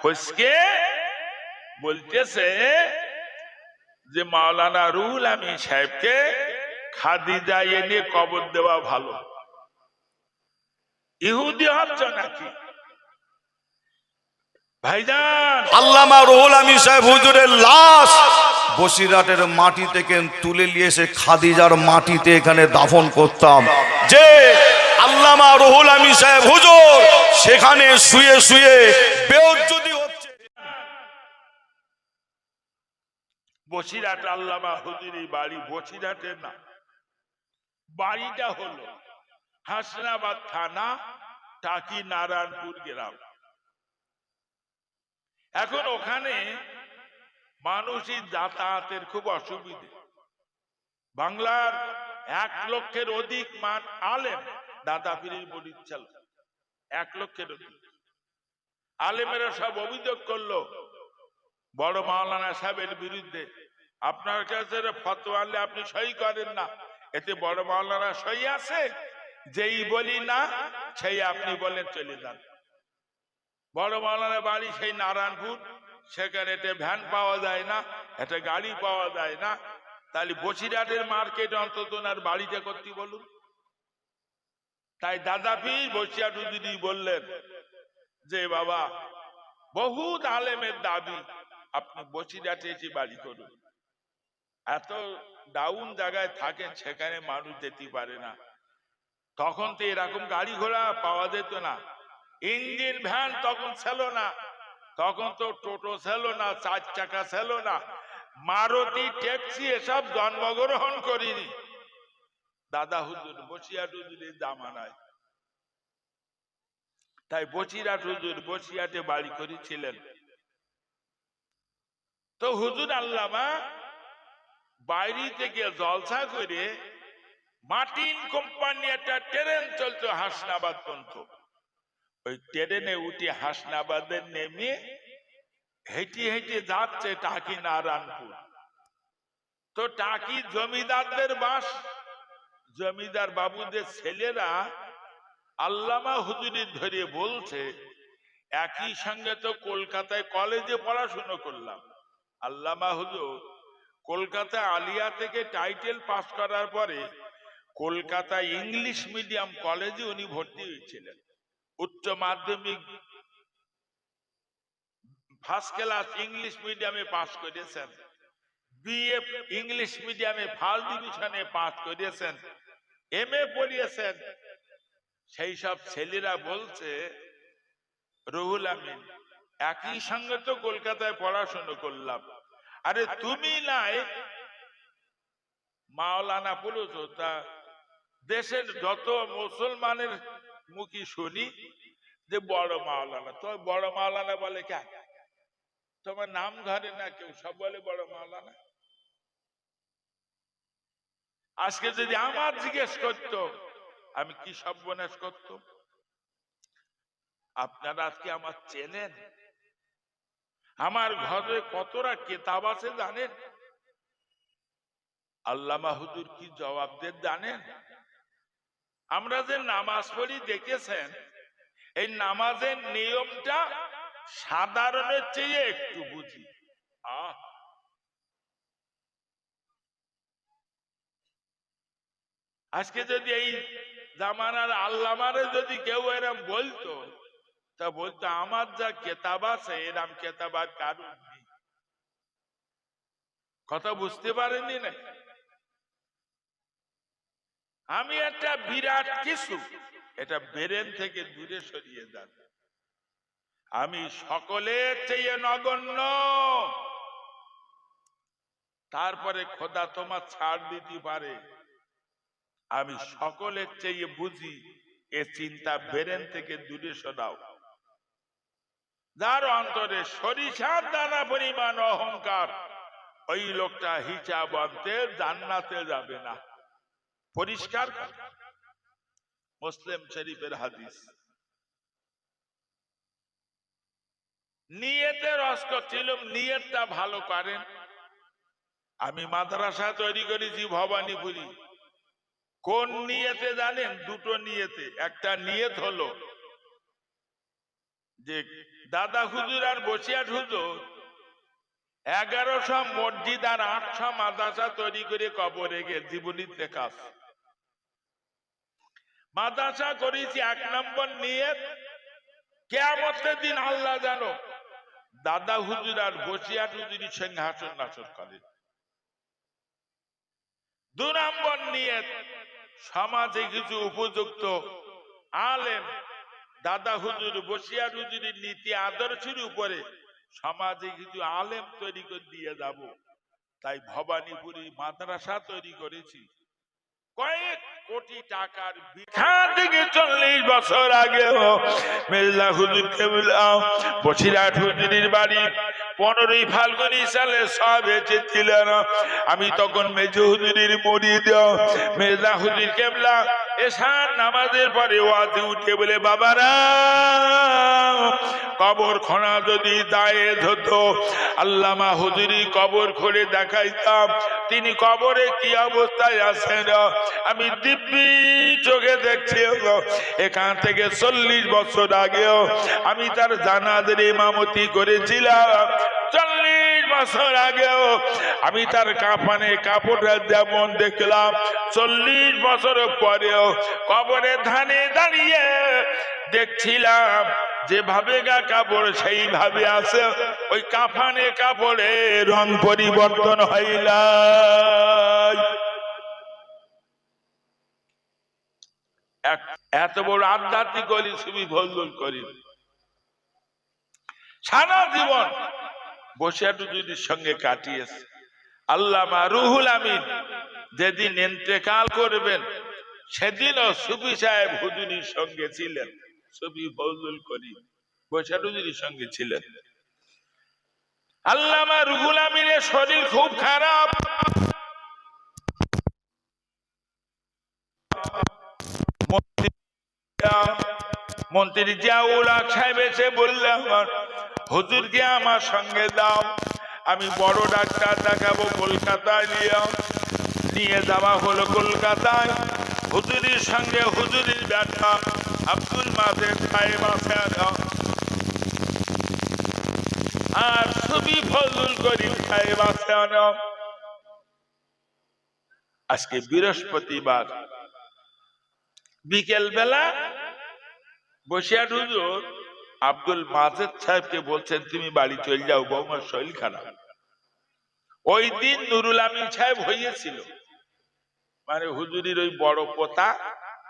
ফসকে বলতেছে যে মাওলানা রুহুল আমিন সাহেবকে খাদিজা এনে কবর দেওয়া ভালো। ইহুদি হচ্ছ নাকি ভাইজান? আল্লামা রুহুল আমিন সাহেব হুজুরের লাশ বসিরহাটের মাটি থেকে তুলে নিয়ে এসে খাদিজার মাটিতে এখানে দাফন করতাম। যে আল্লামা রুহুল আমিন সাহেব হুজুর সেখানে শুয়ে শুয়ে বেউজ্জতি হচ্ছে। বসিরহাট আল্লামা হুজুরের বাড়ি বসিরহাটের না, বাড়িটা হলো হাসনাবাদ থানা, টাকি নারায়ণপুর গ্রাম। এখন ওখানে মানুষের যাতায়াতের খুব অসুবিধে। বাংলার 1 লক্ষের অধিক মান আলেম দাদা পীরের মুরিদ ছিল, 1 লক্ষের অধিক আলেমেরা সব অভিযোগ করলো বড় মাওলানা সাহেবের বিরুদ্ধে। আপনার কাছে ফতোয়া আনলে আপনি সই করেন না, এতে বড় মাওলানা সই আছে? যেই বলি না সেই আপনি বলেন চলে যান। বড় মাওলানা বাড়ি সেই নারায়ণপুর, সেখানে একটা ভ্যান পাওয়া যায় না, একটা গাড়ি পাওয়া যায় না। তাহলে বসিরহাটের মার্কেট অন্তত ওনার বাড়িটা করতে বলুন। তাই দাদা পীর বসিরহাট হুজুরি বললেন যে বাবা, বহুত আলেমের দাবি আপনি বসিরহাটে এসে বাড়ি করুন। এত ডাউন জায়গায় থাকেন, সেখানে মানুষ যেতে পারে না। তখন তো এরকম গাড়ি ঘোড়া পাওয়া যেত না, ইঞ্জিন ভ্যান তখন ছিল না, তখন তো টোটো ছিল না, 4 চাকা ছিল না, মারুতি ট্যাক্সি এসব জন্মগ্রহণ করিনি দাদা হুজুর বসিরহাট হুজুরের জামানায়। তাই বসিরহাট হুজুর বসিরহাটে বাড়ি করেছিলেন। তো হুজুর আল্লামা বাইরে থেকে জলসা করে মার্টিন কোম্পানি একটা ট্রেন চলতো হাসনাবাদ পর্যন্ত, ওই ট্রেনে উঠে হাসনাবাদে নেমে হেঁটে হেঁটে যাচ্ছে টাকি নারায়ণপুর। তো টাকি জমিদারদের বাস, জমিদার বাবুদের ছেলেরা আল্লামা হুজুরের ধরে বলছে একই সঙ্গে তো কলকাতায় কলেজে পড়াশুনো করলাম। আল্লামা হুজুর কলকাতা আলিয়া থেকে টাইটেল পাস করার পরে কলকাতা ইংলিশ মিডিয়াম কলেজে উনি ভর্তি হয়েছিলেন। উচ্চ মাধ্যমিক ফার্স্ট ক্লাস ইংলিশ মিডিয়ামে পাস করেছেন, বিএ ইংলিশ মিডিয়ামে ফার্স্ট ডিভিশনে পাস করেছেন, এমএ পড়িয়েছেন। সেই সব ছেলেরা বলছে রুহুল আমিন একই সঙ্গে তো কলকাতায় পড়াশোনা করলাম, আরে তুমি নাই মাওলানা বলেছো, তা দেশের যত মুসলমানের মুখী শুনি যে বড় মাওলানা, তো বড় মাওলানা বলে কেন? তোমার নাম ধরে না কেউ, সব বলে বড় মাওলানা। আজকে যদি আমার জিজ্ঞেস করতো আমি কি সর্বনাশ করতো? আপনারা আজকে আমার চেনেন? আমার ঘরে কতটা কেতাব আছে জানেন? আল্লামা হুজুর কি জবাব দেন জানেন? আমরা যে নামাজ পড়ি দেখেছেন, এই নামাজের নিয়মটা সাধারণের চেয়ে একটু বুঝি। আজকে যদি এই জামানার আল্লামারে যদি কেউ এরম বলতো, তা বলতো আমার যা কেতাব আছে এরম কেতাব আর কারণ নেই। কথা বুঝতে পারেননি না? আমি একটা বিরাট কিছু, এটা ব্রেন থেকে দূরে সরিয়ে যান। আমি সকলের চেয়ে নগণ্য, তারপরে খোদা তোমার ছাড় দিতে পারে। আমি সকলের চেয়ে বুঝি, এ চিন্তা ব্রেন থেকে দূরে সরাও। যার অন্তরে সরিষার দানা পরিমাণ অহংকার, ওই লোকটা হিসাব আনতে জান্নাতে যাবে না। পরিষ্কার মুসলিম শরীফের হাদিস। নিয়তের অস্ত্র ছিল, নিয়তটা ভালো করেন। আমি মাদ্রাসা তৈরি করেছি ভবানীপুরি। কোন নিয়তে জানেন? দুটো নিয়তে। একটা নিয়ত হলো যে দাদা হুজুর আর বসিয়াট হুজুর 1100 মসজিদ আর 800 মাদ্রাসা তৈরি করে কবরে গিয়ে জীবনীতে কাজ। মাদ্রাসা করেছি 1 নম্বর নিয়ত, কিয়ামতের দিন আল্লাহ জানো দাদা হুজুর আর বসিয়াট হুজুরের সঙ্গে হাসর নাসর করে। 2 নম্বর নিয়ত, সমাজে কিছু উপযুক্ত আলেম দাদা হুজুর বসিয়াট হুজুরের নীতি আদর্শের উপরে সমাজে কিছু আলেম তৈরি করে দিয়ে যাব। তাই ভবানীপুরি মাদ্রাসা তৈরি করেছি কয়েক কোটি টাকার। থেকে 40 বছর আগে মির্জা হুজুর কেবলা বসিরহাট হুজুরের বাড়ি 15ই ফাল্গুনি সালে সব এসেছিলেন। আমি তখন মেজো হুজুরের মুরিদ। মির্জা হুজুর কেবলা এশার নামাজের পরে ওয়াজে উঠে বলে, বাবারা কবর খোঁড়া যদি জায়েজ হতো আল্লামা হুজুরি কবর খুঁড়ে দেখাইতাম তিনি কবরে কি অবস্থায় আছেন আমি দিব্যি চোখে দেখছি। এখান থেকে 40 বছর আগেও আমি তার জানাজার ইমামতি করেছিলাম। 40 বছর আগেও আমি তার কাফনে কাপড়টা যেমন দেখলাম 40 বছর পরেও কবরে ধানে দাঁড়িয়ে দেখছিলাম যেভাবে গা কাপড় সেইভাবে আছে, ওই কাফানে কাপড়ে রং পরিবর্তন হইল। এত বড় আধ্যাত্মিক করি ছবি ভজল করি সারা জীবন বসিরহাট হুজুরের সঙ্গে কাটিয়েছে। আল্লামা রুহুল আমিন যেদিন ইন্তেকাল করবেন সেদিনও সুফি সাহেব হুজুরের সঙ্গে ছিলেন। ছবি ফজলুল করিম বসিরহাট হুজুরের সঙ্গে ছিলেন। আল্লামা রুহুল আমিনের শরীর খুব খারাপ। মন্ত্রী জিয়াউল হক সাহেব এসে বললেন, হুজুরকে আমার সঙ্গে দাও, আমি বড় ডাক্তার দেখাবো কলকাতায়। নিয়ে যাওয়া হলো কলকাতায়। হুজুরের সঙ্গে হুজুরের ব্যাটা আব্দুল মাজেদ সাহেব আছেন আর ছবি ফজলুল করিম সাহেব আছেন। আজকে বৃহস্পতিবার বিকেল বেলা বসিরহাট হুজুর আব্দুল মাজেদ সাহেবকে বলছেন, তুমি বাড়ি চলে যাও, বৌমার শরীর খারাপ। ওই দিন নুরুল আমিন সাহেব হইয়াছিল, মানে হুজুরির ওই বড় পোতা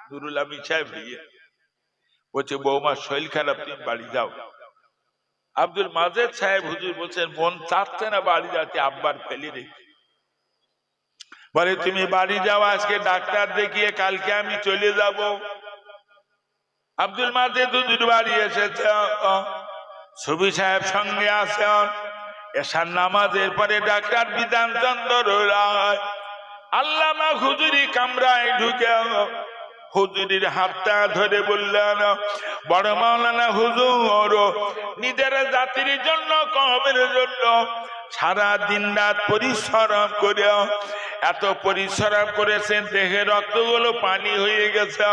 নুরুল আমিন সাহেব হইয়ে বলছে, বৌমার শরীর খারাপ, তুমি বাড়ি যাও। আব্দুল মাজেদ সাহেব হুজুর বলছেন, মন চাচ্ছে না বাড়ি যাতে, আব্বার ফেলি রেখে। বলে, তুমি বাড়ি যাও, আজকে ডাক্তার দেখিয়ে কালকে আমি চলে যাব। আব্দুল মাজেদ হুজুর বাড়ি এসেছে, সুবি সাহেব সঙ্গে আসেন। এশার নামাজের পরে ডাক্তার বিধানচন্দ্র রায় আল্লামা হুজুরি কামরায় ঢুকে হুজুরির হাতটা ধরে বললেন, বড় মাওলানা হুজুর নিজের জাতির জন্য কওমের জন্য সারা দিন রাত পরিশ্রম করে এত পরিশ্রম করেছেন, দেহের রক্তগুলো পানি হয়ে গেছে,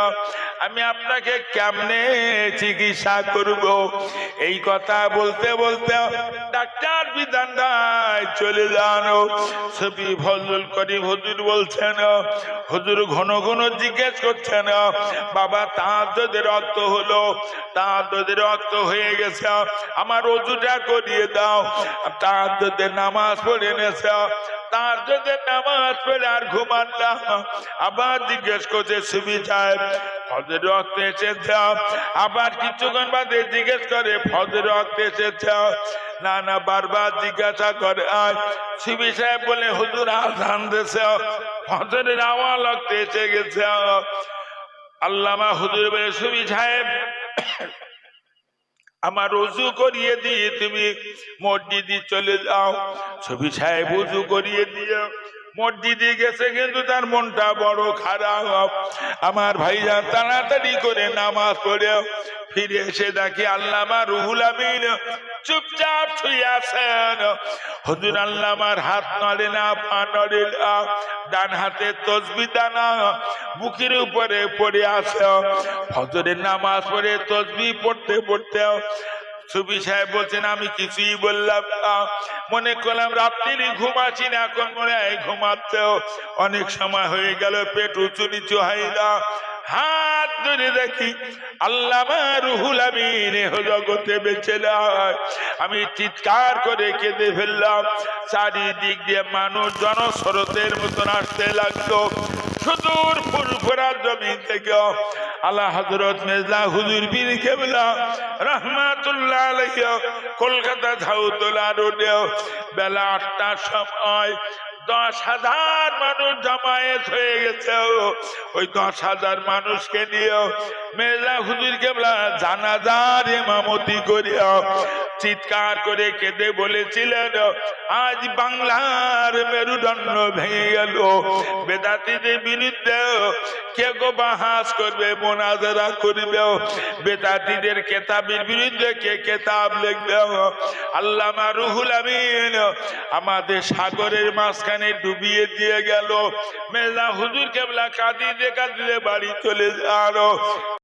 আমি আপনাকে কেমনে চিকিৎসা করব? এই কথা বলতে বলতে ডাক্তার বিধান রায় চলে যান। ছবি ফজলুল করিম হুজুর বলছেন, হুজুর ঘন ঘন জিজ্ঞেস করছেন, বাবা তাহাজ্জুদের রক্ত হলো, তাহাজ্জুদের রক্ত হয়ে গেছে, আমার ওযুটা করিয়ে দাও। তাহাজ্জুদের নামাজ পড়ে নেছে, তাহাজ্জুদের নামাজ পড়ে আর ঘুমান না। আবার জিজ্ঞেস করছে, সুবি সাহেব ফজর রক্ত এসেছে? আবার কিছুক্ষণ বাদে জিজ্ঞেস করে, ফজর রক্ত এসেছে? না না, বারবার জিজ্ঞাসা করে। আর সুবি সাহেব বলে, হুজুর আযান দিয়েছে, ফজরের আওয়াজ রক্ত এসে গেছে। আল্লামা হুজুর বলে, সুবি সাহেব আমার ওযু করিয়ে দিয়ে তুমি মসজিদে চলে যাও। সুবি সাহেব ওযু করিয়ে দিয়ে মসজিদে গেছে, কিন্তু তার মনটা বড় খারাপ। আমার ভাইজান তাড়াতাড়ি করে নামাজ পড়ে ফিরে এসে দেখি আল্লামা রুহুল আমিন চুপচাপ শুয়ে আছেন। হুজুর আল্লামার হাত নড়ে না, পা নড়ে না, ডান হাতে তসবিহ দানা বুকের উপরে পড়ে আছে। ফজরের নামাজ পড়ে তসবিহ পড়তে পড়তে সুফি সাহেব বলছেন আমি কিছুই বললাম না, মনে করলাম রাত্রি ঘুমাচ্ছি না, এখন মনে হয় ঘুমাতেও অনেক সময় হয়ে গেল, পেট উঁচু নিচু হয় না। হাত ধরে দেখি আল্লামা রুহুল আমিন জগতে বেঁচে নাই। আমি চিৎকার করে কেঁদে ফেললাম। চারিদিক দিয়ে মানুষ জনস্রোতের মতন আসতে লাগলো। সুদূর ফুরফুরা জমিন থেকে আল্লাহ হযরত মির্জা হুজুর পীর কেবলা রাহমাতুল্লাহ আলাইহি কলকাতা ঝাউতলা রোডে বেলা ৮টার সময় ১০,০০০ মানুষ জমায়েত হয়ে গেছে। ওই ১০,০০০ মানুষকে নিয়ে মির্জা হুজুর কেবলা জানাজার ইমামতি করিয়া চিৎকার করে কেঁদে বলেছিলেন, আজ বাংলার মেরুদণ্ড ভেঙে গেল। বেদাতীদের বিরুদ্ধে কে গো বাহাস করবে, মোনাজারা করবে, বেদাতীদের কেতাবের বিরুদ্ধে কে কেতাব লিখবে। আল্লামা রুহুল আমিন আমাদের সাগরের মাঝখানে ডুবিয়ে দিয়ে গেল। মির্জা হুজুর কেবলা কাঁদিতে কাঁদিতে বাড়ি চলে যান।